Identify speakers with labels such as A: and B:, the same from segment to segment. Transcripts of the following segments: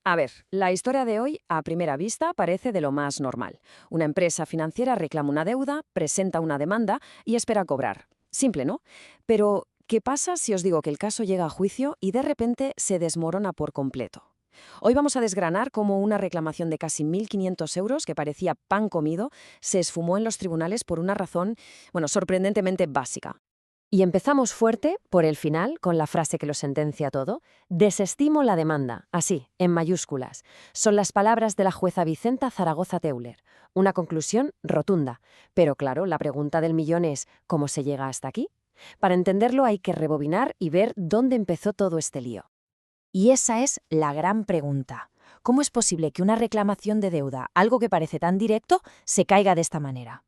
A: A ver, la historia de hoy, a primera vista, parece de lo más normal. Una empresa financiera reclama una deuda, presenta una demanda y espera cobrar. Simple, ¿no? Pero, ¿qué pasa si os digo que el caso llega a juicio y de repente se desmorona por completo? Hoy vamos a desgranar cómo una reclamación de casi 1.500 euros, que parecía pan comido, se esfumó en los tribunales por una razón, bueno, sorprendentemente básica.
B: Y empezamos fuerte por el final, con la frase que lo sentencia todo. Desestimo la demanda, así, en mayúsculas. Son las palabras de la jueza Vicenta Zaragoza Teuler. Una conclusión rotunda. Pero claro, la pregunta del millón es, ¿cómo se llega hasta aquí? Para entenderlo hay que rebobinar y ver dónde empezó todo este lío.
C: Y esa es la gran pregunta. ¿Cómo es posible que una reclamación de deuda, algo que parece tan directo, se caiga de esta manera?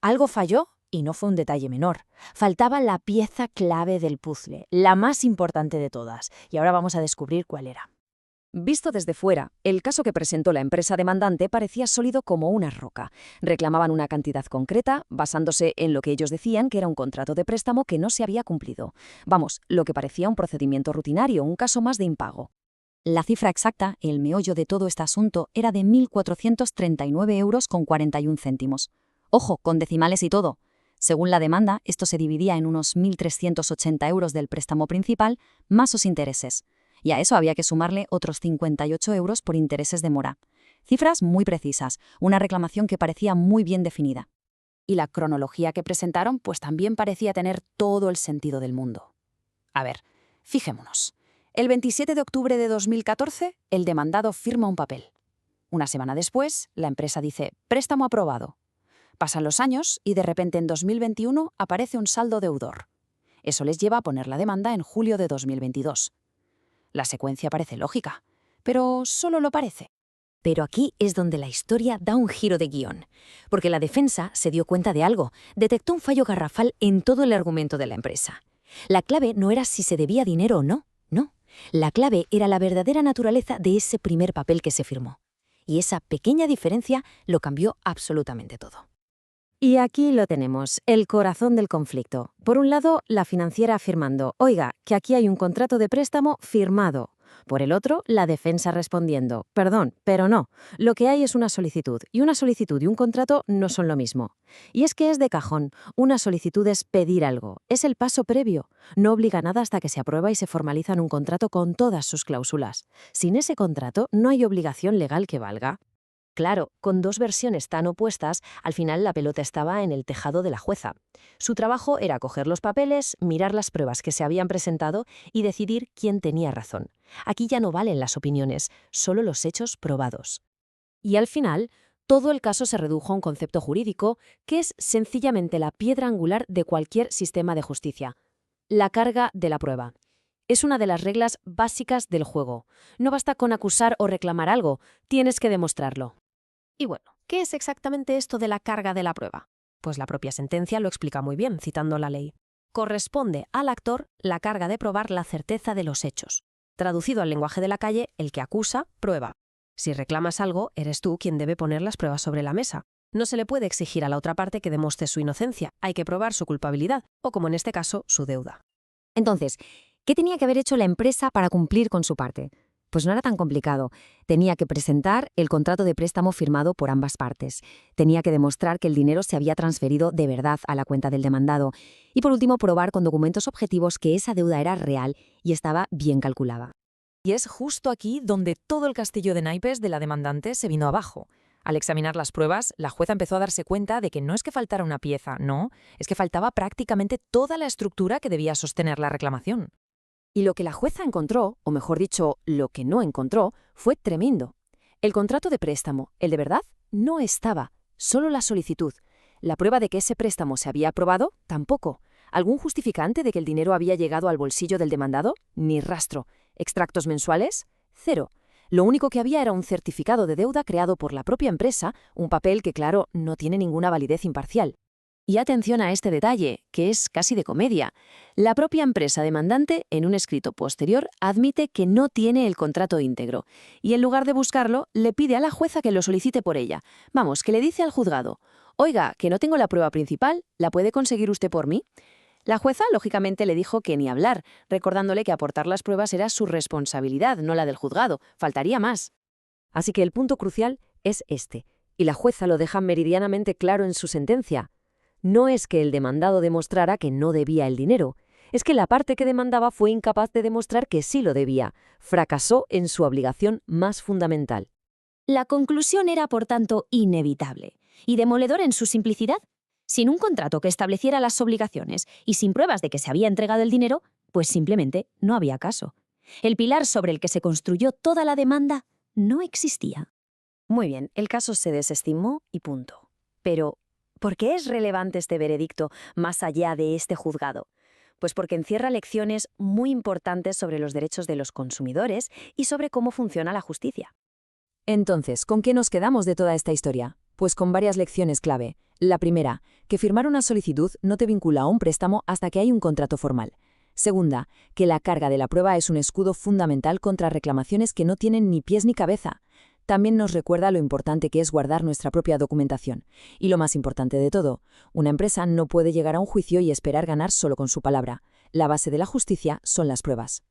C: Algo falló y no fue un detalle menor. Faltaba la pieza clave del puzzle, la más importante de todas, y ahora vamos a descubrir cuál era.
A: Visto desde fuera, el caso que presentó la empresa demandante parecía sólido como una roca. Reclamaban una cantidad concreta, basándose en lo que ellos decían que era un contrato de préstamo que no se había cumplido. Vamos, lo que parecía un procedimiento rutinario, un caso más de impago. La cifra exacta, el meollo de todo este asunto, era de 1.439 euros con 41 céntimos. Ojo, con decimales y todo. Según la demanda, esto se dividía en unos 1.380 euros del préstamo principal, más sus intereses. Y a eso había que sumarle otros 58 euros por intereses de mora. Cifras muy precisas, una reclamación que parecía muy bien definida.
C: Y la cronología que presentaron pues también parecía tener todo el sentido del mundo. A ver, fijémonos. El 27 de octubre de 2014, el demandado firma un papel. Una semana después, la empresa dice préstamo aprobado. Pasan los años y de repente en 2021 aparece un saldo deudor. Eso les lleva a poner la demanda en julio de 2022. La secuencia parece lógica, pero solo lo parece.
B: Pero aquí es donde la historia da un giro de guión, porque la defensa se dio cuenta de algo, detectó un fallo garrafal en todo el argumento de la empresa. La clave no era si se debía dinero o no, no. La clave era la verdadera naturaleza de ese primer papel que se firmó. Y esa pequeña diferencia lo cambió absolutamente todo. Y aquí lo tenemos, el corazón del conflicto. Por un lado, la financiera afirmando, oiga, que aquí hay un contrato de préstamo firmado. Por el otro, la defensa respondiendo, perdón, pero no, lo que hay es una solicitud, y una solicitud y un contrato no son lo mismo. Y es que es de cajón, una solicitud es pedir algo, es el paso previo, no obliga a nada hasta que se aprueba y se formaliza en un contrato con todas sus cláusulas. Sin ese contrato no hay obligación legal que valga. Claro, con dos versiones tan opuestas, al final la pelota estaba en el tejado de la jueza. Su trabajo era coger los papeles, mirar las pruebas que se habían presentado y decidir quién tenía razón. Aquí ya no valen las opiniones, solo los hechos probados. Y al final, todo el caso se redujo a un concepto jurídico que es sencillamente la piedra angular de cualquier sistema de justicia: la carga de la prueba. Es una de las reglas básicas del juego. No basta con acusar o reclamar algo, tienes que demostrarlo. Y bueno, ¿qué es exactamente esto de la carga de la prueba? Pues la propia sentencia lo explica muy bien, citando la ley. Corresponde al actor la carga de probar la certeza de los hechos. Traducido al lenguaje de la calle, el que acusa, prueba. Si reclamas algo, eres tú quien debe poner las pruebas sobre la mesa. No se le puede exigir a la otra parte que demuestre su inocencia, hay que probar su culpabilidad, o como en este caso, su deuda. Entonces, ¿qué tenía que haber hecho la empresa para cumplir con su parte? Pues no era tan complicado. Tenía que presentar el contrato de préstamo firmado por ambas partes. Tenía que demostrar que el dinero se había transferido de verdad a la cuenta del demandado. Y por último, probar con documentos objetivos que esa deuda era real y estaba bien calculada.
C: Y es justo aquí donde todo el castillo de naipes de la demandante se vino abajo. Al examinar las pruebas, la jueza empezó a darse cuenta de que no es que faltara una pieza, no, es que faltaba prácticamente toda la estructura que debía sostener la reclamación.
A: Y lo que la jueza encontró, o mejor dicho, lo que no encontró, fue tremendo. El contrato de préstamo, el de verdad, no estaba, solo la solicitud. La prueba de que ese préstamo se había aprobado, tampoco. ¿Algún justificante de que el dinero había llegado al bolsillo del demandado? Ni rastro. ¿Extractos mensuales? Cero. Lo único que había era un certificado de deuda creado por la propia empresa, un papel que, claro, no tiene ninguna validez imparcial. Y atención a este detalle, que es casi de comedia. La propia empresa demandante, en un escrito posterior, admite que no tiene el contrato íntegro y en lugar de buscarlo, le pide a la jueza que lo solicite por ella. Vamos, que le dice al juzgado, oiga, que no tengo la prueba principal, ¿la puede conseguir usted por mí? La jueza, lógicamente, le dijo que ni hablar, recordándole que aportar las pruebas era su responsabilidad, no la del juzgado. Faltaría más. Así que el punto crucial es este, y la jueza lo deja meridianamente claro en su sentencia. No es que el demandado demostrara que no debía el dinero, es que la parte que demandaba fue incapaz de demostrar que sí lo debía. Fracasó en su obligación más fundamental.
B: La conclusión era, por tanto, inevitable y demoledora en su simplicidad. Sin un contrato que estableciera las obligaciones y sin pruebas de que se había entregado el dinero, pues simplemente no había caso. El pilar sobre el que se construyó toda la demanda no existía.
A: Muy bien, el caso se desestimó y punto. Pero, ¿por qué es relevante este veredicto más allá de este juzgado? Pues porque encierra lecciones muy importantes sobre los derechos de los consumidores y sobre cómo funciona la justicia. Entonces, ¿con qué nos quedamos de toda esta historia? Pues con varias lecciones clave. La primera, que firmar una solicitud no te vincula a un préstamo hasta que hay un contrato formal. Segunda, que la carga de la prueba es un escudo fundamental contra reclamaciones que no tienen ni pies ni cabeza. También nos recuerda lo importante que es guardar nuestra propia documentación. Y lo más importante de todo, una empresa no puede llegar a un juicio y esperar ganar solo con su palabra. La base de la justicia son las pruebas.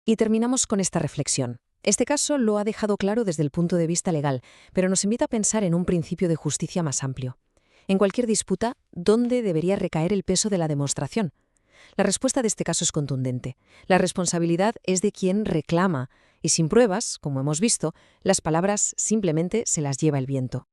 D: Y terminamos con esta reflexión. Este caso lo ha dejado claro desde el punto de vista legal, pero nos invita a pensar en un principio de justicia más amplio. En cualquier disputa, ¿dónde debería recaer el peso de la demostración? La respuesta de este caso es contundente. La responsabilidad es de quien reclama, y sin pruebas, como hemos visto, las palabras simplemente se las lleva el viento.